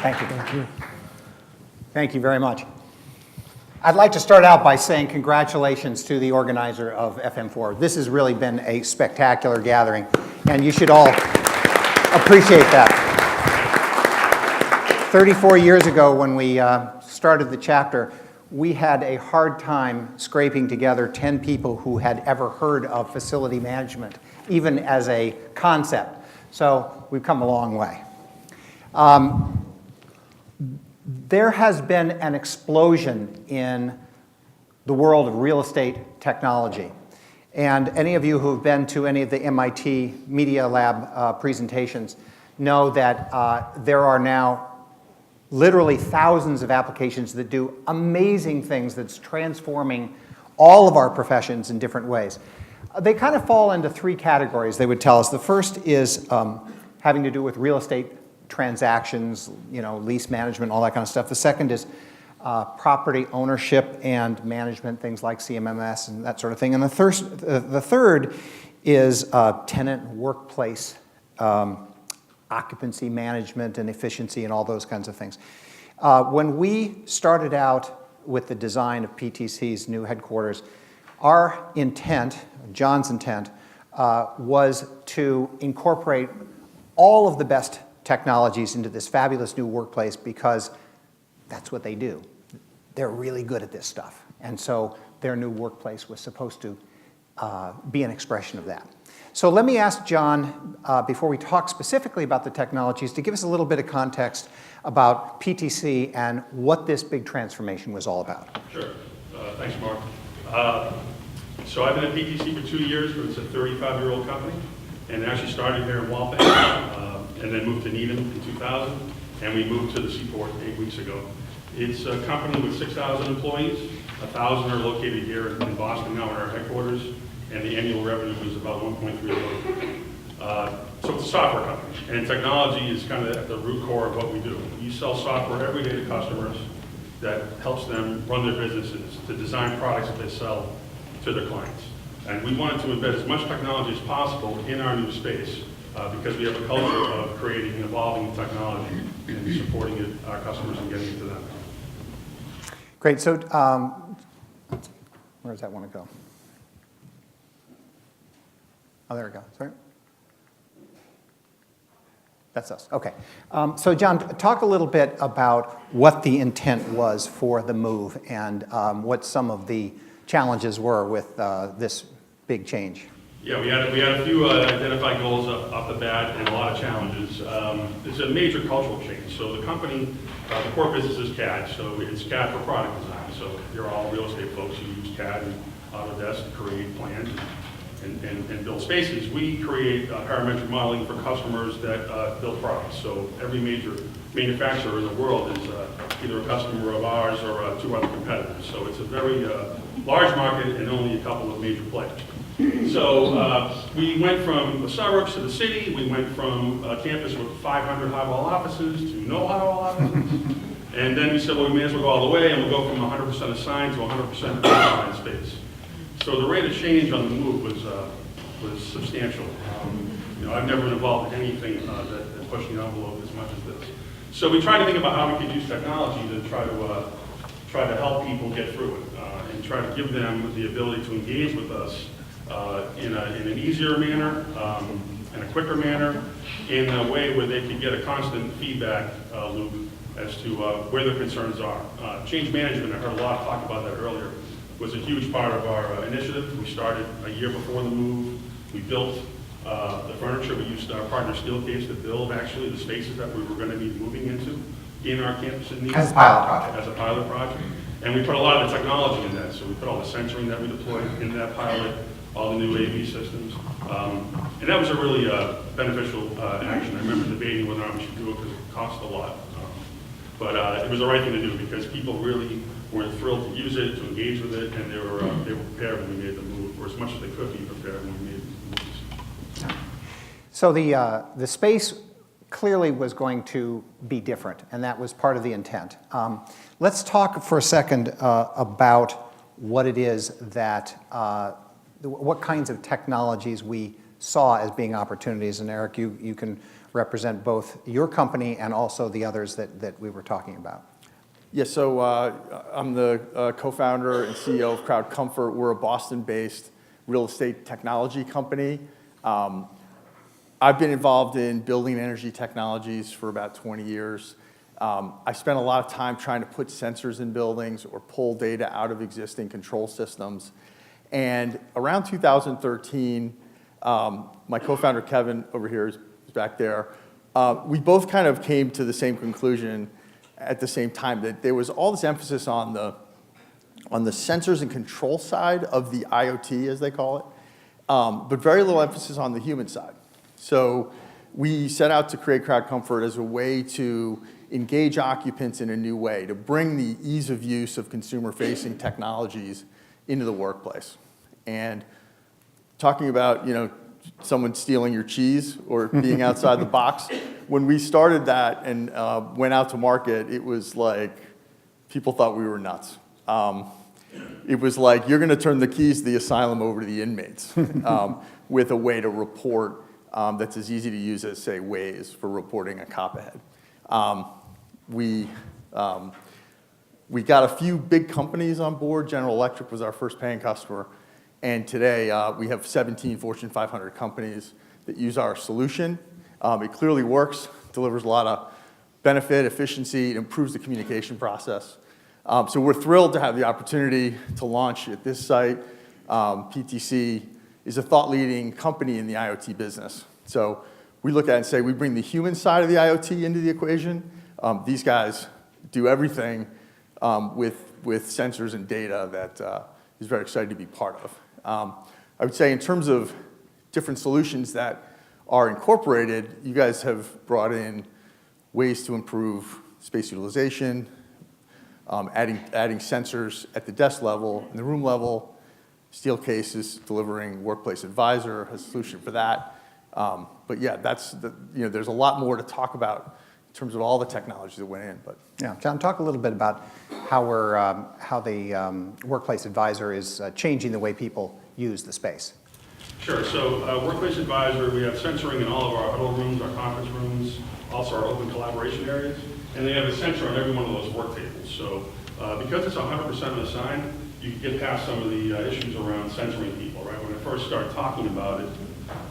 Thank you. Thank you. Thank you very much. I'd like to start out by saying congratulations to the organizer of FM4. This has really been a spectacular gathering, and you should all appreciate that. 34 years ago, when we started the chapter, we had a hard time scraping together 10 people who had ever heard of facility management, even as a concept. So we've come a long way. There has been an explosion in the world of real estate technology. And any of you who have been to any of the MIT Media Lab presentations know that there are now literally thousands of applications that do amazing things that's transforming all of our professions in different ways. They kind of fall into three categories, they would tell us. The first is having to do with real estate transactions, lease management, all that kind of stuff. The second is property ownership and management, things like CMMS and that sort of thing. And the third is tenant workplace occupancy management and efficiency and all those kinds of things. When we started out with the design of PTC's new headquarters, our intent, John's intent, was to incorporate all of the best technologies into this fabulous new workplace because that's what they do. They're really good at this stuff. And so their new workplace was supposed to be an expression of that. So let me ask John, before we talk specifically about the technologies, to give us a little bit of context about PTC and what this big transformation was all about. Sure. Thanks, Mark. So I've been at PTC for 2 years, but it's a 35-year-old company, and actually started here in Waltham, and then moved to Needham in 2000, and we moved to the Seaport 8 weeks ago. It's a company with 6,000 employees. 1,000 are located here in Boston now in our headquarters, and the annual revenue was about $1.3 billion. So it's a software company, and technology is kind of at the root core of what we do. We sell software every day to customers that helps them run their businesses, to design products that they sell to their clients. And we wanted to embed as much technology as possible in our new space because we have a culture of creating and evolving technology and supporting it, our customers and getting it to them. Great. So where does that want to go? Oh, there we go. Sorry. That's us. Okay. So John, talk a little bit about what the intent was for the move and what some of the challenges were with this big change. Yeah, we had a few identified goals off the bat and a lot of challenges. It's a major cultural change. So the company, the core business is CAD, so it's CAD for product design. So you're all real estate folks who use CAD and Autodesk to create plans and build spaces. We create parametric modeling for customers that build products. So every major manufacturer in the world is either a customer of ours or two other competitors. So it's a very large market and only a couple of major players. So we went from the suburbs to the city. We went from a campus with 500 high-wall offices to no high-wall offices. And then we said, well, we may as well go all the way, and we'll go from 100% assigned to 100% assigned space. So the rate of change on the move was substantial. I've never been involved in anything that pushed the envelope as much as this. So we tried to think about how we could use technology to try to help people get through it and try to give them the ability to engage with us in an easier manner, in a quicker manner, in a way where they could get a constant feedback loop as to where their concerns are. Change management, I heard a lot talk about that earlier, was a huge part of our initiative. We started a year before the move. We built the furniture. We used our partner Steelcase to build actually the spaces that we were going to be moving into in our campus in Needham. As a pilot project. As a pilot project. And we put a lot of the technology in that. So we put all the sensoring that we deployed in that pilot, all the new AV systems. And that was a really beneficial action. I remember debating whether or not we should do it because it cost a lot. But it was the right thing to do because people really were thrilled to use it, to engage with it, and they were prepared when we made the move, or as much as they could be prepared when we made the moves. So the space clearly was going to be different, and that was part of the intent. Let's talk for a second about what it is that, what kinds of technologies we saw as being opportunities. And Eric, you can represent both your company and also the others that we were talking about. Yeah, so I'm the co-founder and CEO of CrowdComfort. We're a Boston-based real estate technology company. I've been involved in building energy technologies for about 20 years. I spent a lot of time trying to put sensors in buildings or pull data out of existing control systems. And around 2013, my co-founder Kevin over here is back there. We both kind of came to the same conclusion at the same time, that there was all this emphasis on the sensors and control side of the IoT, as they call it, but very little emphasis on the human side. So we set out to create CrowdComfort as a way to engage occupants in a new way, to bring the ease of use of consumer-facing technologies into the workplace. And talking about, someone stealing your cheese or being outside the box, when we started that and went out to market, it was like people thought we were nuts. It was like, you're going to turn the keys to the asylum over to the inmates with a way to report that's as easy to use as, say, Waze for reporting a cop ahead. We got a few big companies on board. General Electric was our first paying customer. And today, we have 17 Fortune 500 companies that use our solution. It clearly works, delivers a lot of benefit, efficiency, it improves the communication process. So we're thrilled to have the opportunity to launch at this site. PTC is a thought-leading company in the IoT business. So we look at it and say, we bring the human side of the IoT into the equation. These guys do everything with sensors and data that is very excited to be part of. I would say in terms of different solutions that are incorporated, you guys have brought in ways to improve space utilization, adding sensors at the desk level and the room level. Steelcase is delivering Workplace Advisor, has a solution for that. But yeah, there's a lot more to talk about in terms of all the technologies that went in. But yeah, John, talk a little bit about how the Workplace Advisor is changing the way people use the space. Sure. So Workplace Advisor, we have sensoring in all of our huddle rooms, our conference rooms, also our open collaboration areas, and they have a sensor on every one of those work tables. So because it's 100% unassigned, you can get past some of the issues around censoring people, right? When I first started talking about it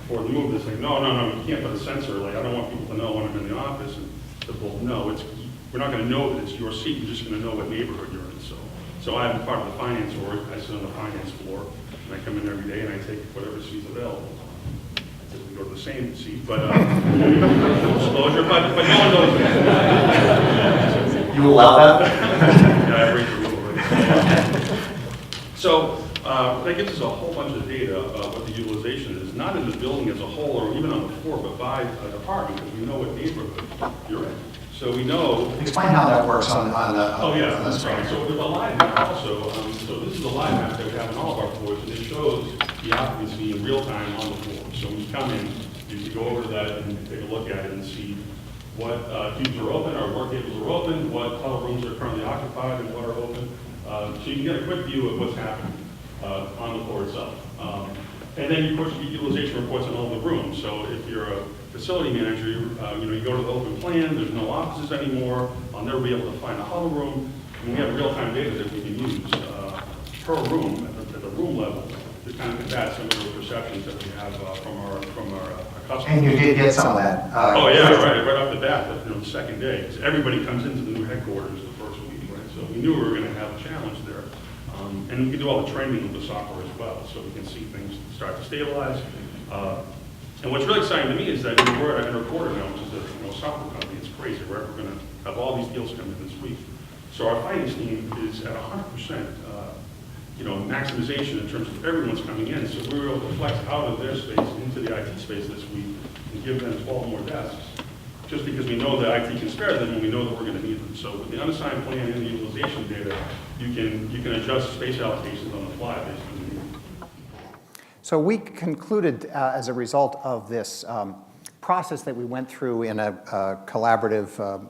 for the move, it's like, no, you can't put a sensor. Like, I don't want people to know when I'm in the office. And people, no, we're not going to know that it's your seat. You're just going to know what neighborhood you're in. So I'm part of the finance org. I sit on the finance floor, and I come in every day and I take whatever seat's available. I typically go to the same seat, but no disclosure. But no one knows that. You allow that? Yeah, I break the rule already. So that gives us a whole bunch of data about what the utilization is, not in the building as a whole or even on the floor, but by department, because we know what neighborhood you're in. So we know. Explain how that works on the. Oh yeah, that's right. So there's a line map also. So this is a line map that we have on all of our floors, and it shows the occupancy in real time on the floor. So when you come in, you can go over to that and take a look at it and see what cubes are open, our work tables are open, what huddle rooms are currently occupied, and what are open. So you can get a quick view of what's happening on the floor itself. And then you push the utilization reports on all the rooms. So if you're a facility manager, you go to the open plan, there's no offices anymore, I'll never be able to find a huddle room. And we have real-time data that we can use per room at the room level to kind of combat some of those perceptions that we have from our customers. And you did get some of that. Oh yeah, right off the bat, the second day. Because everybody comes into the new headquarters the first week, right? So we knew we were going to have a challenge there. And we can do all the training with the software as well, so we can see things start to stabilize. And what's really exciting to me is that we're at a quarter now, which is a software company. It's crazy. We're going to have all these deals come in this week. So our finance team is at 100%, maximization in terms of everyone's coming in. So we were able to flex out of their space into the IT space this week and give them 12 more desks, just because we know that IT can spare them and we know that we're going to need them. So with the unassigned plan and the utilization data, you can adjust space allocations on the fly based on the need. So we concluded as a result of this process that we went through in a collaborative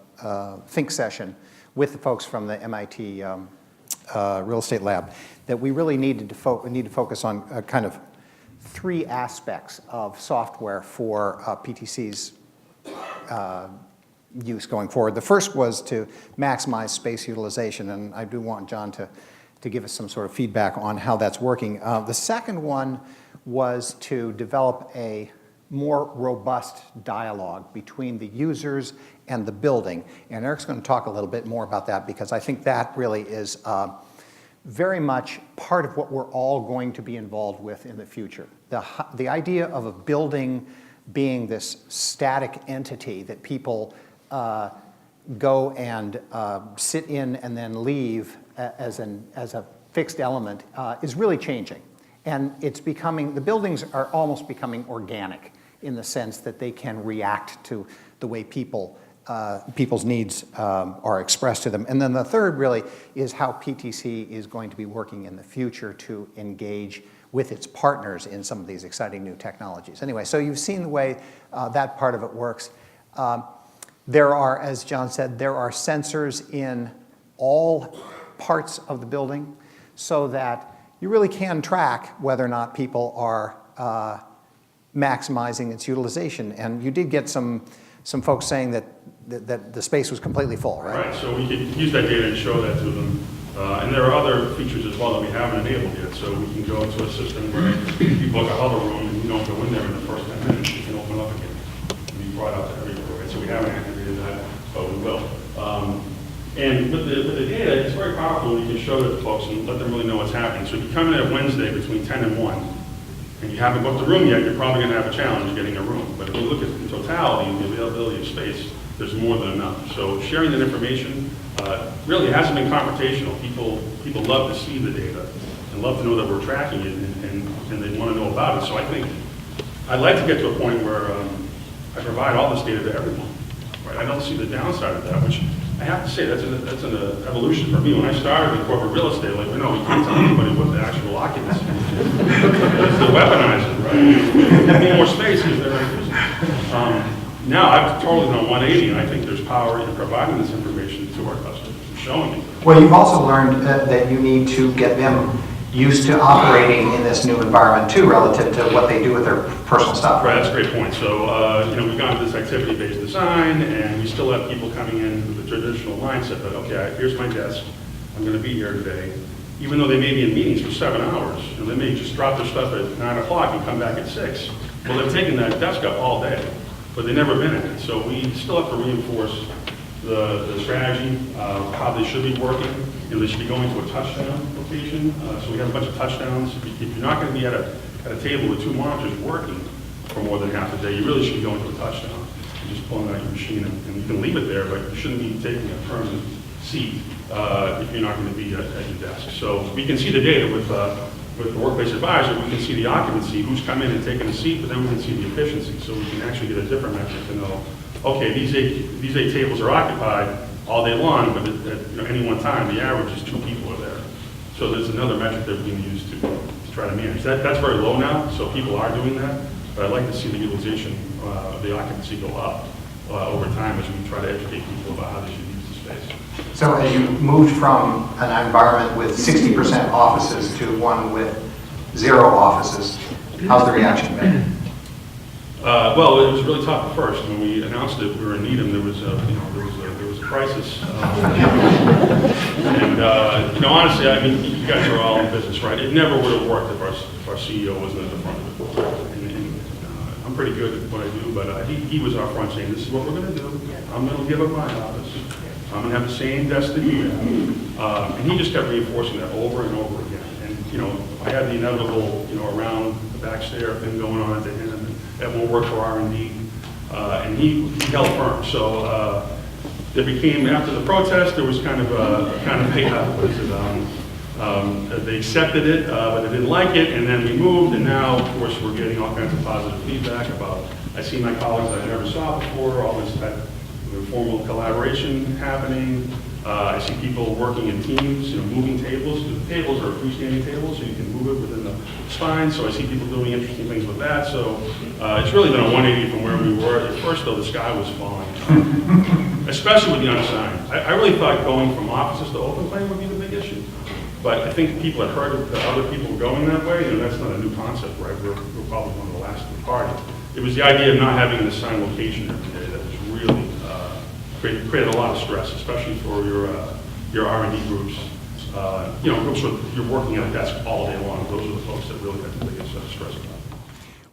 think session with the folks from the MIT Real Estate Lab that we really need to focus on kind of three aspects of software for PTC's use going forward. The first was to maximize space utilization, and I do want John to give us some sort of feedback on how that's working. The second one was to develop a more robust dialogue between the users and the building. And Eric's going to talk a little bit more about that, because I think that really is very much part of what we're all going to be involved with in the future. The idea of a building being this static entity that people go and sit in and then leave as a fixed element is really changing. And it's becoming, the buildings are almost becoming organic in the sense that they can react to the way people's needs are expressed to them. And then the third really is how PTC is going to be working in the future to engage with its partners in some of these exciting new technologies. Anyway, so you've seen the way that part of it works. There are, as John said, there are sensors in all parts of the building so that you really can track whether or not people are maximizing its utilization. And you did get some folks saying that the space was completely full, right? Right, so we could use that data and show that to them. And there are other features as well that we haven't enabled yet. So we can go into a system where you book a huddle room and you don't go in there in the first 10 minutes, you can open up again and be brought out to everywhere, right? So we haven't activated that, but we will. And with the data, it's very powerful when you can show that to folks and let them really know what's happening. So if you come in at Wednesday between 10 and 1, and you haven't booked a room yet, you're probably going to have a challenge getting a room. But if you look at the totality and the availability of space, there's more than enough. So sharing that information really hasn't been confrontational. People love to see the data and love to know that we're tracking it, and they want to know about it. So I think I'd like to get to a point where I provide all this data to everyone. Right? I don't see the downside of that, which I have to say that's an evolution for me. When I started in corporate real estate, like, no, you can't tell anybody what the actual occupancy is. It's the weaponizer, right? They need more space because they're increasing. Now I've totally done 180, and I think there's power in providing this information to our customers and showing it. Well, you've also learned that you need to get them used to operating in this new environment too, relative to what they do with their personal stuff. Right, that's a great point. So, we've gone to this activity-based design, and we still have people coming in with the traditional mindset that, okay, here's my desk, I'm going to be here today. Even though they may be in meetings for 7 hours, and they may just drop their stuff at 9 o'clock and come back at 6. Well, they've taken that desk up all day, but they've never been in it. So we still have to reinforce the strategy of how they should be working. They should be going to a touchdown location. So we have a bunch of touchdowns. If you're not going to be at a table with 2 monitors working for more than half the day, you really should be going to a touchdown. You're just pulling out your machine, and you can leave it there, but you shouldn't be taking a permanent seat if you're not going to be at your desk. So we can see the data with the Workplace Advisor. We can see the occupancy, who's come in and taken a seat, but then we can see the efficiency. So we can actually get a different metric to know, okay, these eight tables are occupied all day long, but at any one time, the average is 2 people are there. So there's another metric that we can use to try to manage. That's very low now, so people are doing that, but I'd like to see the utilization of the occupancy go up over time as we try to educate people about how they should use the space. So as you moved from an environment with 60% offices to one with 0 offices, how's the reaction been? Well, it was really tough at first. When we announced it, we were in Needham. There was a crisis. And honestly, I mean, you guys are all in business, right? It never would have worked if our CEO wasn't at the front of it. And I'm pretty good at what I do, but he was out front saying, "This is what we're going to do. I'm going to give up my office. I'm going to have the same desk that you have." And he just kept reinforcing that over and over again. And I had the inevitable, around the back stair thing going on at the end. That won't work for R&D, and he held firm. So it became, after the protest, there was kind of they accepted it, but they didn't like it, and then we moved, and now, of course, we're getting all kinds of positive feedback about, I see my colleagues I never saw before, all this type of informal collaboration happening. I see people working in teams, moving tables. The tables are freestanding tables, so you can move it within the spine. So I see people doing interesting things with that. So it's really been a 180 from where we were. At first, though, the sky was falling, especially with the unassigned. I really thought going from offices to open plan would be the big issue. But I think people had heard that other people were going that way, and that's not a new concept, right? We're probably one of the last to the party. It was the idea of not having an assigned location every day that was really created a lot of stress, especially for your R&D groups. Groups where you're working at a desk all day long. Those are the folks that really have the biggest stress about it.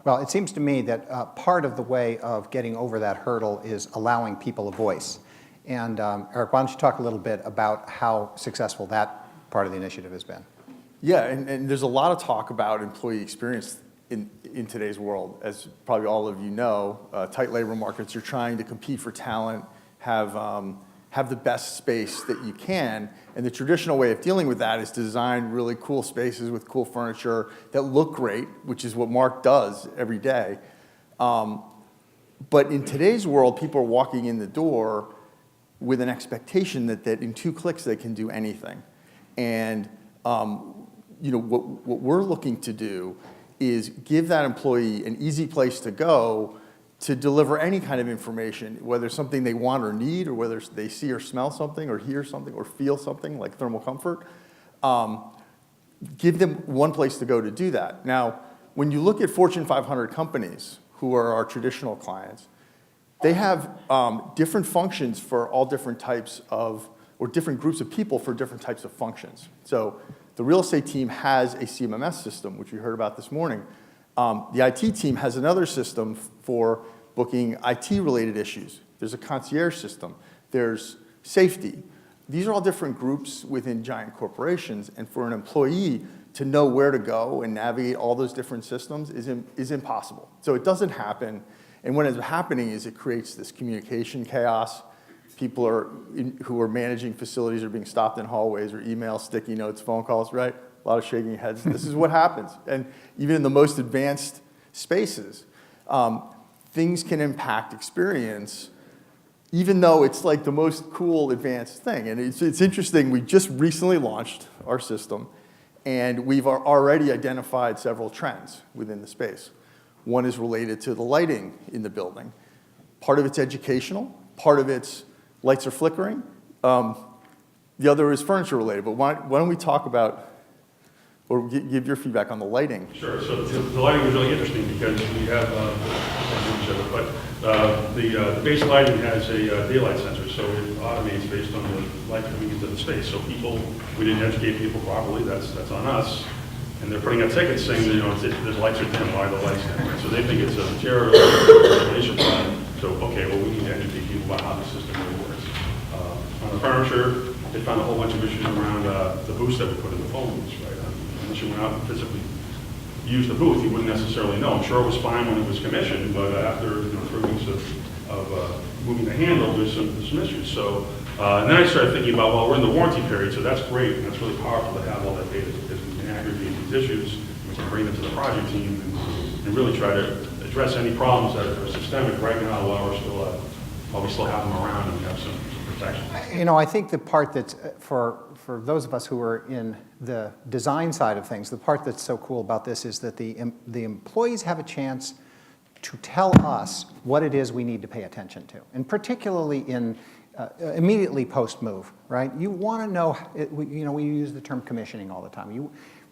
Well, it seems to me that part of the way of getting over that hurdle is allowing people a voice. And Eric, why don't you talk a little bit about how successful that part of the initiative has been? Yeah, and there's a lot of talk about employee experience in today's world. As probably all of you know, tight labor markets, you're trying to compete for talent, have the best space that you can. And the traditional way of dealing with that is to design really cool spaces with cool furniture that look great, which is what Marc does every day. But in today's world, people are walking in the door with an expectation that in 2 clicks they can do anything. And what we're looking to do is give that employee an easy place to go to deliver any kind of information, whether it's something they want or need, or whether they see or smell something, or hear something, or feel something like thermal comfort. Give them one place to go to do that. Now, when you look at Fortune 500 companies, who are our traditional clients, they have different functions for all different types of, or different groups of people for different types of functions. So the real estate team has a CMMS system, which we heard about this morning. The IT team has another system for booking IT-related issues. There's a concierge system. There's safety. These are all different groups within giant corporations, and for an employee to know where to go and navigate all those different systems is impossible. So it doesn't happen, and what ends up happening is it creates this communication chaos. People who are managing facilities are being stopped in hallways or emails, sticky notes, phone calls, right? A lot of shaking heads. This is what happens. And even in the most advanced spaces, things can impact experience, even though it's like the most cool advanced thing. And it's interesting, we just recently launched our system, and we've already identified several trends within the space. One is related to the lighting in the building. Part of it's educational, part of it's lights are flickering. The other is furniture related, but why don't we talk about, or give your feedback on the lighting? Sure, so the lighting was really interesting because we have, the base lighting has a daylight sensor, so it automates based on the light coming into the space. So we didn't educate people properly, that's on us. And they're putting out tickets saying, the lights are dim, why are the lights dim? Right? So they think it's a material regulation problem. So, okay, well, we need to educate people about how the system really works. On the furniture, they found a whole bunch of issues around the booths that we put in the phone booths, right? Unless you went out and physically used the booth, you wouldn't necessarily know. I'm sure it was fine when it was commissioned, but after 3 weeks of moving the handle, there's some issues. So, and then I started thinking about, well, we're in the warranty period, so that's great, and that's really powerful to have all that data because we can aggregate these issues, we can bring them to the project team, and really try to address any problems that are systemic right now while we still have them around and we have some protection. I think the part that's, for those of us who are in the design side of things, the part that's so cool about this is that the employees have a chance to tell us what it is we need to pay attention to, and particularly in immediately post-move, right? You want to know, we use the term commissioning all the time,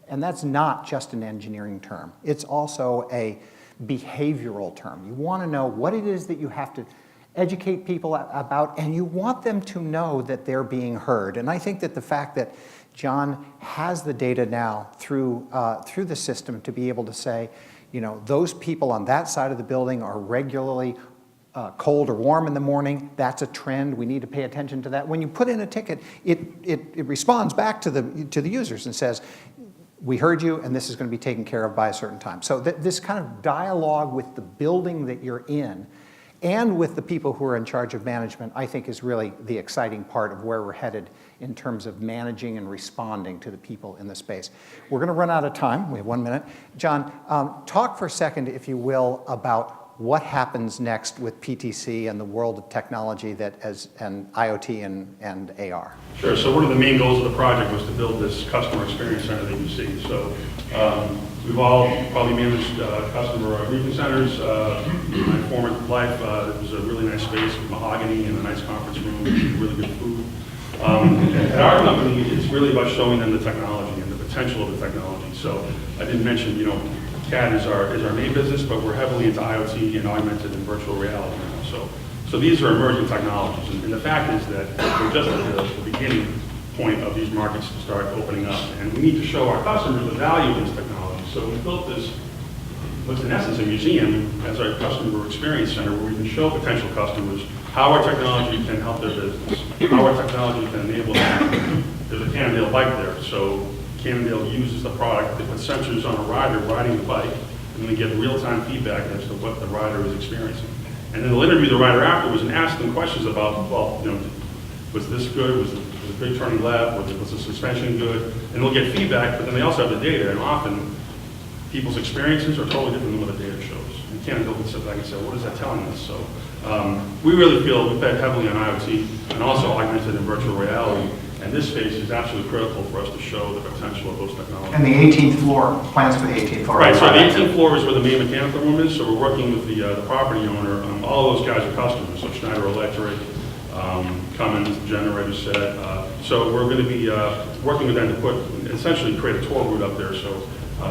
and that's not just an engineering term. It's also a behavioral term. You want to know what it is that you have to educate people about, and you want them to know that they're being heard. And I think that the fact that John has the data now through the system to be able to say, those people on that side of the building are regularly cold or warm in the morning. That's a trend. We need to pay attention to that. When you put in a ticket, it responds back to the users and says, we heard you, and this is going to be taken care of by a certain time. So this kind of dialogue with the building that you're in and with the people who are in charge of management, I think is really the exciting part of where we're headed in terms of managing and responding to the people in the space. And we're going to run out of time. We have 1 minute. John, talk for a second, if you will, about what happens next with PTC and the world of technology and IoT and AR. Sure, so one of the main goals of the project was to build this customer experience center that you see. So we've all probably managed customer briefing centers. In my former life, it was a really nice space with mahogany and a nice conference room and really good food. At our company, it's really about showing them the technology. potential of the technology. So I didn't mention, CAD is our main business, but we're heavily into IoT and augmented and virtual reality now. So these are emerging technologies, and the fact is that we're just at the beginning point of these markets to start opening up, and we need to show our customers the value of these technologies. So we built this, what's in essence a museum as our customer experience center, where we can show potential customers how our technology can help their business, how our technology can enable them. There's a Cannondale bike there, so Cannondale uses the product. They put sensors on a rider riding the bike, and they get real-time feedback as to what the rider is experiencing. And then they'll interview the rider afterwards and ask them questions about, well, was this good? Was the big turning left? Was the suspension good? And they'll get feedback, but then they also have the data, and often people's experiences are totally different than what the data shows. And Cannondale can sit back and say, what is that telling us? So we really feel we bet heavily on IoT and also augmented and virtual reality. And this space is absolutely critical for us to show the potential of those technologies. And the 18th floor, plans for the 18th floor. Right, so the 18th floor is where the main mechanical room is, so we're working with the property owner. All of those guys are customers, so Schneider Electric, Cummins, generator set. So we're going to be working with them to essentially create a tour route up there so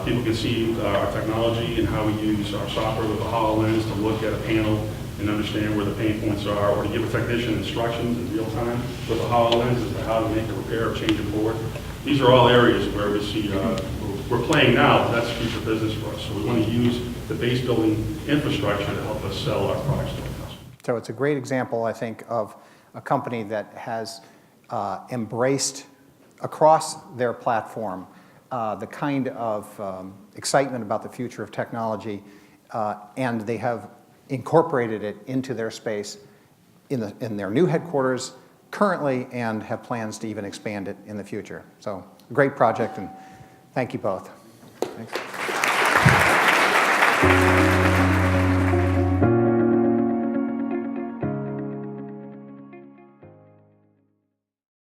people can see our technology and how we use our software with the HoloLens to look at a panel and understand where the pain points are, or to give a technician instructions in real time with the HoloLens as to how to make a repair or change a board. These are all areas where we see, we're playing now, but that's future business for us. So we want to use the base building infrastructure to help us sell our products to our customers. So it's a great example, I think, of a company that has embraced across their platform the kind of excitement about the future of technology, and they have incorporated it into their space in their new headquarters currently, and have plans to even expand it in the future. So, great project, and thank you both. Thanks.